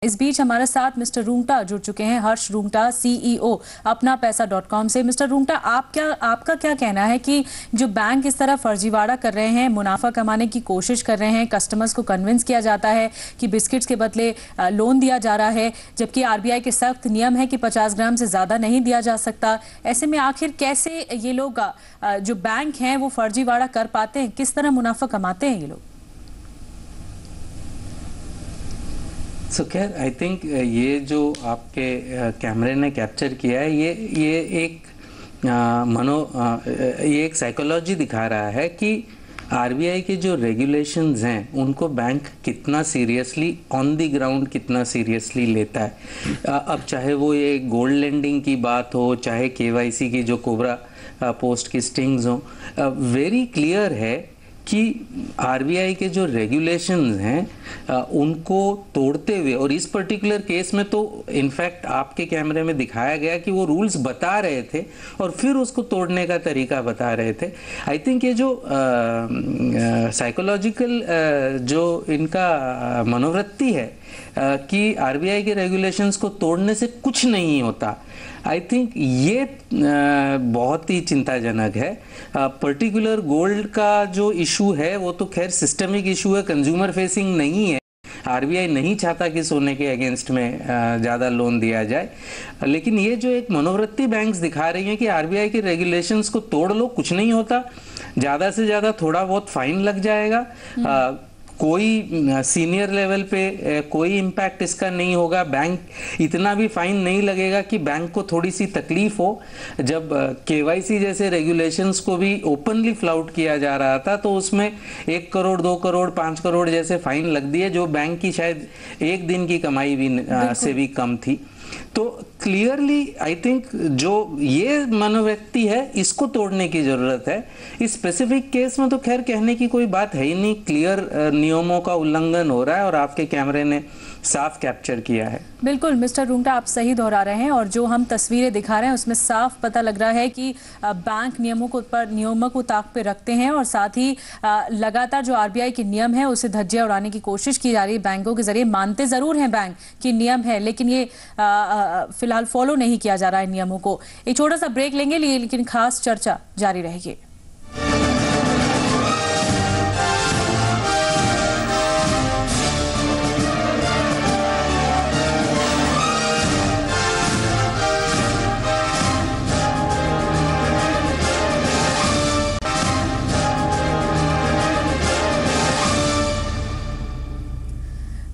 इस बीच हमारे साथ मिस्टर रूंगटा जुड़ चुके हैं, हर्ष रूंगटा, सीईओ अपनापैसा.com से। मिस्टर रूंगटा, आपका क्या कहना है कि जो बैंक इस तरह फर्जीवाड़ा कर रहे हैं, मुनाफा कमाने की कोशिश कर रहे हैं, कस्टमर्स को कन्विंस किया जाता है कि बिस्किट्स के बदले लोन दिया जा रहा है, जबकि आरबीआई के सख्त नियम है कि 50 ग्राम से ज्यादा नहीं दिया जा सकता। ऐसे में आखिर कैसे ये लोग जो बैंक हैं वो फर्जीवाड़ा कर पाते हैं, किस तरह मुनाफा कमाते हैं ये लोग? खैर आई थिंक ये जो आपके कैमरे ने कैप्चर किया है, ये एक ये एक साइकोलॉजी दिखा रहा है कि आरबीआई के जो रेगुलेशंस हैं उनको बैंक कितना सीरियसली ऑन द ग्राउंड कितना सीरियसली लेता है। अब चाहे वो ये गोल्ड लेंडिंग की बात हो, चाहे केवाईसी की जो कोबरा पोस्ट की स्टिंग्स हो, वेरी क्लियर है कि आरबीआई के जो रेगुलेशंस हैं उनको तोड़ते हुए, और इस पर्टिकुलर केस में तो इनफैक्ट आपके कैमरे में दिखाया गया कि वो रूल्स बता रहे थे और फिर उसको तोड़ने का तरीका बता रहे थे। आई थिंक ये जो साइकोलॉजिकल जो इनका मनोवृत्ति है कि आरबीआई के रेगुलेशंस को तोड़ने से कुछ नहीं होता, आई थिंक ये बहुत ही चिंताजनक है। पर्टिकुलर गोल्ड का जो इशू है वो तो खैर सिस्टमिक इशू है, कंज्यूमर फेसिंग नहीं है। आरबीआई नहीं चाहता कि सोने के अगेंस्ट में ज़्यादा लोन दिया जाए, लेकिन ये जो एक मनोवृत्ति बैंक्स दिखा रही हैं कि आरबीआई के रेगुलेशंस को तोड़ लो, कुछ नहीं होता, ज़्यादा से ज़्यादा थोड़ा बहुत फाइन लग जाएगा, कोई सीनियर लेवल पे कोई इम्पैक्ट इसका नहीं होगा, बैंक इतना भी फाइन नहीं लगेगा कि बैंक को थोड़ी सी तकलीफ हो। जब केवाईसी जैसे रेगुलेशंस को भी ओपनली फ्लाउट किया जा रहा था तो उसमें 1 करोड़ 2 करोड़ 5 करोड़ जैसे फाइन लग दिए, जो बैंक की शायद एक दिन की कमाई भी से भी कम थी। तो क्लियरली आई थिंक जो ये मनोव्यक्ति है इसको तोड़ने की जरूरत है। इस स्पेसिफिक केस में तो खैर कहने की कोई बात है ही नहीं, क्लियर नियमों का उल्लंघन हो रहा है और आपके कैमरे ने साफ कैप्चर किया है। बिल्कुल मिस्टर रूंगटा, आप सही दोहरा रहे हैं और जो हम तस्वीरें दिखा रहे हैं उसमें साफ पता लग रहा है कि बैंक नियमों को ताक पे रखते हैं और साथ ही लगातार जो आरबीआई के नियम है उसे धज्जियां उड़ाने की कोशिश की जा रही है बैंकों के जरिए। मानते जरूर हैं बैंक कि नियम है, लेकिन ये फिलहाल फॉलो नहीं किया जा रहा है नियमों को। एक छोटा सा ब्रेक लेंगे, लेकिन खास चर्चा जारी रहेगी।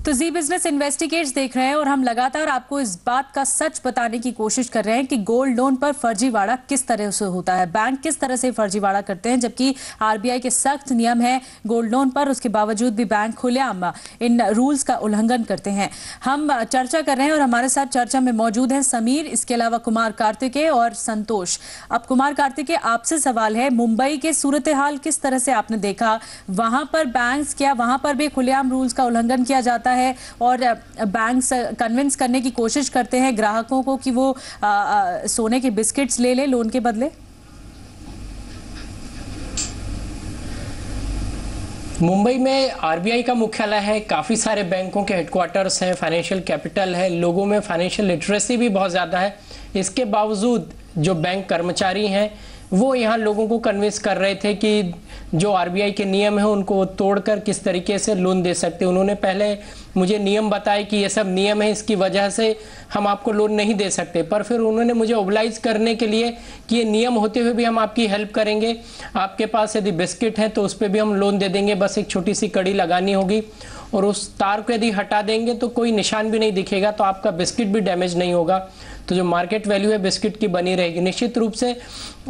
तो जी बिजनेस इन्वेस्टिगेट्स देख रहे हैं और हम लगातार आपको इस बात का सच बताने की कोशिश कर रहे हैं कि गोल्ड लोन पर फर्जीवाड़ा किस तरह से होता है, बैंक किस तरह से फर्जीवाड़ा करते हैं, जबकि आरबीआई के सख्त नियम है गोल्ड लोन पर, उसके बावजूद भी बैंक खुलेआम इन रूल्स का उल्लंघन करते हैं। हम चर्चा कर रहे हैं और हमारे साथ चर्चा में मौजूद हैं समीर, इसके अलावा कुमार कार्तिकेय और संतोष। अब कुमार कार्तिकेय, आपसे सवाल है, मुंबई के सूरत हाल किस तरह से आपने देखा? वहां पर बैंक्स, क्या वहां पर भी खुलेआम रूल्स का उल्लंघन किया जाता है और बैंक्स कन्विंस करने की कोशिश करते हैं ग्राहकों को कि वो सोने के बिस्किट्स ले ले लोन के बदले? मुंबई में आरबीआई का मुख्यालय है, काफ़ी सारे बैंकों के हेडक्वार्टर्स हैं, फाइनेंशियल कैपिटल है, लोगों में फाइनेंशियल लिटरेसी भी बहुत ज़्यादा है। इसके बावजूद जो बैंक कर्मचारी हैं वो यहाँ लोगों को कन्विंस कर रहे थे कि जो आरबीआई के नियम है उनको तोड़कर किस तरीके से लोन दे सकते। उन्होंने पहले मुझे नियम बताए कि ये सब नियम है, इसकी वजह से हम आपको लोन नहीं दे सकते, पर फिर उन्होंने मुझे ओबलाइज करने के लिए कि ये नियम होते हुए भी हम आपकी हेल्प करेंगे, आपके पास यदि बिस्किट है तो उस पर भी हम लोन दे देंगे, बस एक छोटी सी कड़ी लगानी होगी और उस तार को यदि हटा देंगे तो कोई निशान भी नहीं दिखेगा, तो आपका बिस्किट भी डैमेज नहीं होगा, तो जो मार्केट वैल्यू है बिस्किट की बनी रहेगी। निश्चित रूप से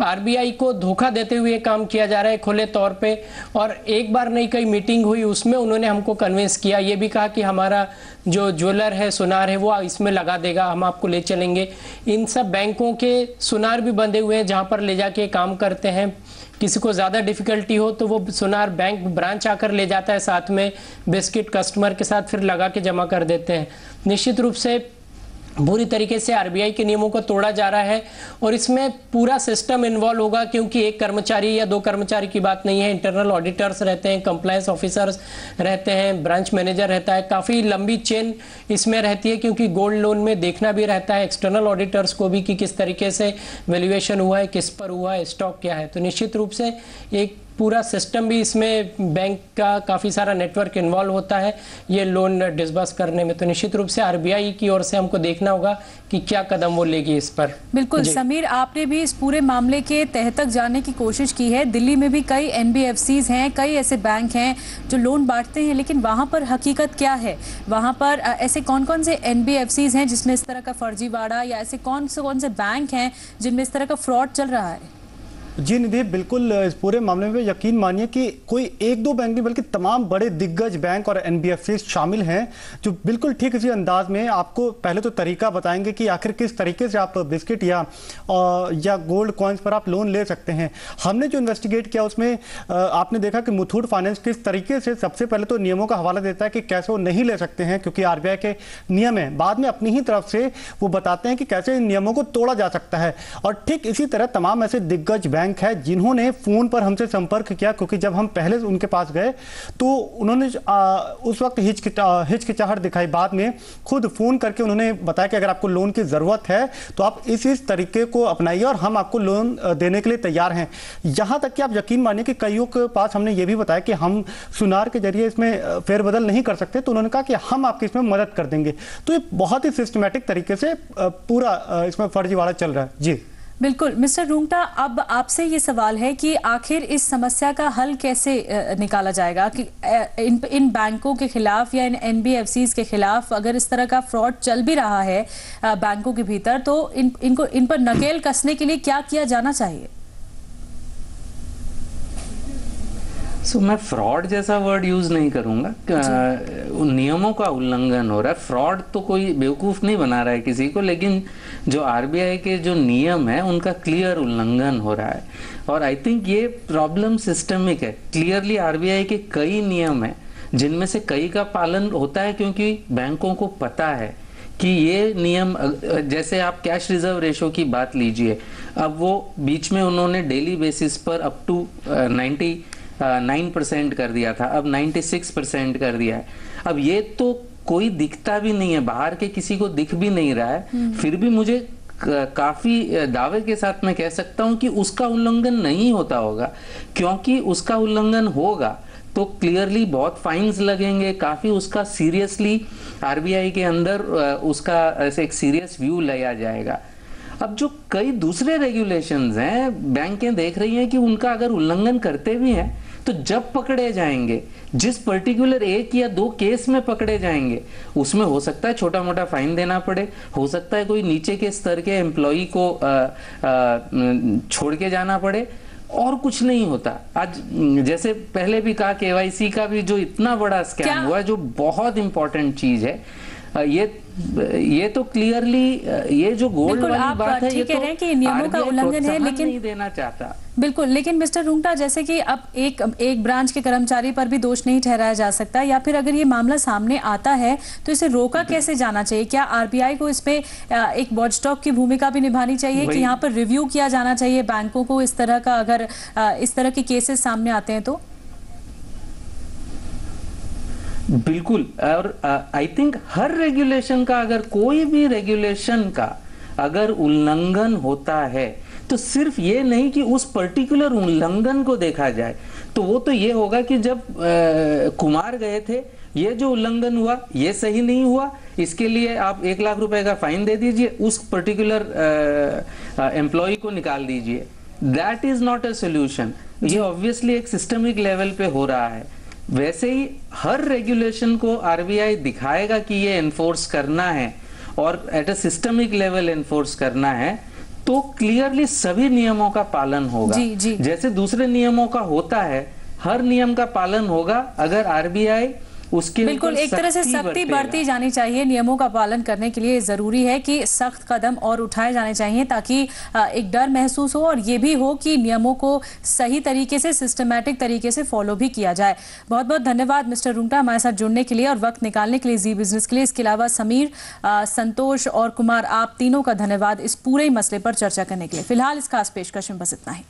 आरबीआई को धोखा देते हुए काम किया जा रहा है खुले तौर पे, और एक बार नहीं कई मीटिंग हुई उसमें उन्होंने हमको कन्विंस किया, ये भी कहा कि हमारा जो ज्वेलर है, सुनार है, वो इसमें लगा देगा, हम आपको ले चलेंगे। इन सब बैंकों के सुनार भी बंधे हुए हैं जहाँ पर ले जाके काम करते हैं। किसी को ज़्यादा डिफ़िकल्टी हो तो वो सुनार बैंक ब्रांच आकर ले जाता है, साथ में बिस्किट कस्टमर के साथ फिर लगा के जमा कर देते हैं। निश्चित रूप से बुरी तरीके से आरबीआई के नियमों को तोड़ा जा रहा है और इसमें पूरा सिस्टम इन्वॉल्व होगा, क्योंकि एक कर्मचारी या दो कर्मचारी की बात नहीं है। इंटरनल ऑडिटर्स रहते हैं, कंप्लायंस ऑफिसर्स रहते हैं, ब्रांच मैनेजर रहता है, काफ़ी लंबी चेन इसमें रहती है, क्योंकि गोल्ड लोन में देखना भी रहता है एक्सटर्नल ऑडिटर्स को भी कि किस तरीके से वैल्यूएशन हुआ है, किस पर हुआ है, स्टॉक क्या है। तो निश्चित रूप से एक पूरा सिस्टम भी इसमें बैंक का काफ़ी सारा नेटवर्क इन्वॉल्व होता है ये लोन डिसबर्स करने में। तो निश्चित रूप से आरबीआई की ओर से हमको देखना होगा कि क्या कदम वो लेगी इस पर। बिल्कुल समीर, आपने भी इस पूरे मामले के तह तक जाने की कोशिश की है। दिल्ली में भी कई एनबीएफसीज हैं, कई ऐसे बैंक हैं जो लोन बांटते हैं, लेकिन वहां पर हकीकत क्या है? वहां पर ऐसे कौन कौन से एनबीएफसीज हैं जिसमें इस तरह का फर्जीवाड़ा, या ऐसे कौन से बैंक हैं जिनमें इस तरह का फ्रॉड चल रहा है? जी निधि, बिल्कुल इस पूरे मामले में यकीन मानिए कि कोई एक दो बैंक नहीं बल्कि तमाम बड़े दिग्गज बैंक और एनबीएफसी शामिल हैं, जो बिल्कुल ठीक इसी अंदाज में आपको पहले तो तरीका बताएंगे कि आखिर किस तरीके से आप बिस्किट या गोल्ड कॉइन्स पर आप लोन ले सकते हैं। हमने जो इन्वेस्टिगेट किया उसमें आपने देखा कि मुथूट फाइनेंस किस तरीके से सबसे पहले तो नियमों का हवाला देता है कि कैसे वो नहीं ले सकते हैं क्योंकि आरबीआई के नियम है। बाद में अपनी ही तरफ से वो बताते हैं कि कैसे इन नियमों को तोड़ा जा सकता है। और ठीक इसी तरह तमाम ऐसे दिग्गज बैंक है जिन्होंने फोन पर हमसे संपर्क किया, क्योंकि जब हम पहले उनके पास गए तो उन्होंने उस वक्त हिचकिचाहट दिखाई। बाद में खुद फोन करके उन्होंने बताया कि अगर आपको लोन की जरूरत है तो आप इस तरीके को अपनाइए और हम आपको लोन देने के लिए तैयार हैं। यहां तक कि आप यकीन मानिए कि कईयों के पास हमने ये भी बताया कि हम सुनार के जरिए इसमें फेरबदल नहीं कर सकते, तो उन्होंने कहा कि हम आपकी इसमें मदद कर देंगे। तो ये बहुत ही सिस्टमैटिक तरीके से पूरा इसमें फर्जीवाड़ा चल रहा है। जी बिल्कुल मिस्टर रूंगटा, अब आपसे ये सवाल है कि आखिर इस समस्या का हल कैसे निकाला जाएगा कि इन बैंकों के खिलाफ या इन एनबीएफसीज के खिलाफ अगर इस तरह का फ्रॉड चल भी रहा है बैंकों के भीतर, तो इन पर नकेल कसने के लिए क्या किया जाना चाहिए? मैं फ्रॉड जैसा वर्ड यूज नहीं करूंगा। उन नियमों का उल्लंघन हो रहा है। फ्रॉड तो कोई बेवकूफ नहीं बना रहा है किसी को, लेकिन जो आरबीआई के जो नियम है उनका क्लियर उल्लंघन हो रहा है। और आई थिंक ये प्रॉब्लम सिस्टमिक है। क्लियरली आरबीआई के कई नियम है जिनमें से कई का पालन होता है, क्योंकि बैंकों को पता है कि ये नियम, जैसे आप कैश रिजर्व रेशो की बात लीजिए, अब वो बीच में उन्होंने डेली बेसिस पर अप टू 9% कर दिया था, अब 96% कर दिया है। अब ये तो कोई दिखता भी नहीं है, बाहर के किसी को दिख भी नहीं रहा है, फिर भी मुझे काफी दावे के साथ मैं कह सकता हूं कि उसका उल्लंघन नहीं होता होगा, क्योंकि उसका उल्लंघन होगा तो क्लियरली बहुत फाइन्स लगेंगे, काफी उसका सीरियसली आरबीआई के अंदर उसका ऐसे एक सीरियस व्यू लिया जाएगा। अब जो कई दूसरे रेगुलेशंस हैं, बैंकें देख रही हैं कि उनका अगर उल्लंघन करते भी हैं तो जब पकड़े जाएंगे, जिस पर्टिकुलर एक या दो केस में पकड़े जाएंगे, उसमें हो सकता है छोटा मोटा फाइन देना पड़े, हो सकता है कोई नीचे के स्तर के एम्प्लॉय को छोड़ के जाना पड़े, और कुछ नहीं होता। आज जैसे पहले भी कहा, केवाईसी का भी जो इतना बड़ा स्कैम हुआ है, जो बहुत इंपॉर्टेंट चीज है, ये तो क्लियरली ये जो गोल्ड वाली बात है, ये तो कि नियमों का उल्लंघन है, लेकिन नहीं देना चाहता। बिल्कुल, लेकिन मिस्टर रूंगटा, जैसे कि अब एक ब्रांच के कर्मचारी पर भी दोष नहीं ठहराया जा सकता, या फिर अगर ये मामला सामने आता है तो इसे रोका कैसे जाना चाहिए? क्या आरबीआई को इस पे एक वॉचडॉग की भूमिका भी निभानी चाहिए कि यहाँ पर रिव्यू किया जाना चाहिए बैंकों को इस तरह का, अगर इस तरह के केसेस सामने आते हैं तो? बिल्कुल। और आई थिंक हर रेगुलेशन का, अगर कोई भी रेगुलेशन का अगर उल्लंघन होता है तो सिर्फ ये नहीं कि उस पर्टिकुलर उल्लंघन को देखा जाए, तो वो तो ये होगा कि जब कुमार गए थे, ये जो उल्लंघन हुआ ये सही नहीं हुआ, इसके लिए आप 1 लाख रुपए का फाइन दे दीजिए, उस पर्टिकुलर एम्प्लॉय को निकाल दीजिए। That is not a solution. ये ऑब्वियसली एक सिस्टमिक लेवल पे हो रहा है। वैसे ही हर रेगुलेशन को आरबीआई दिखाएगा कि ये एनफोर्स करना है और at a systemic level enforce करना है, तो क्लियरली सभी नियमों का पालन होगा। जी। जैसे दूसरे नियमों का होता है, हर नियम का पालन होगा। अगर आरबीआई उसके बिल्कुल एक तरह से सख्ती बरती जानी चाहिए। नियमों का पालन करने के लिए जरूरी है कि सख्त कदम और उठाए जाने चाहिए ताकि एक डर महसूस हो और ये भी हो कि नियमों को सही तरीके से, सिस्टमैटिक तरीके से फॉलो भी किया जाए। बहुत बहुत धन्यवाद मिस्टर रुंगटा हमारे साथ जुड़ने के लिए और वक्त निकालने के लिए जी बिजनेस के लिए। इसके अलावा समीर, संतोष और कुमार, आप तीनों का धन्यवाद इस पूरे मसले पर चर्चा करने के लिए। फिलहाल इस खास पेशकश में बस इतना ही।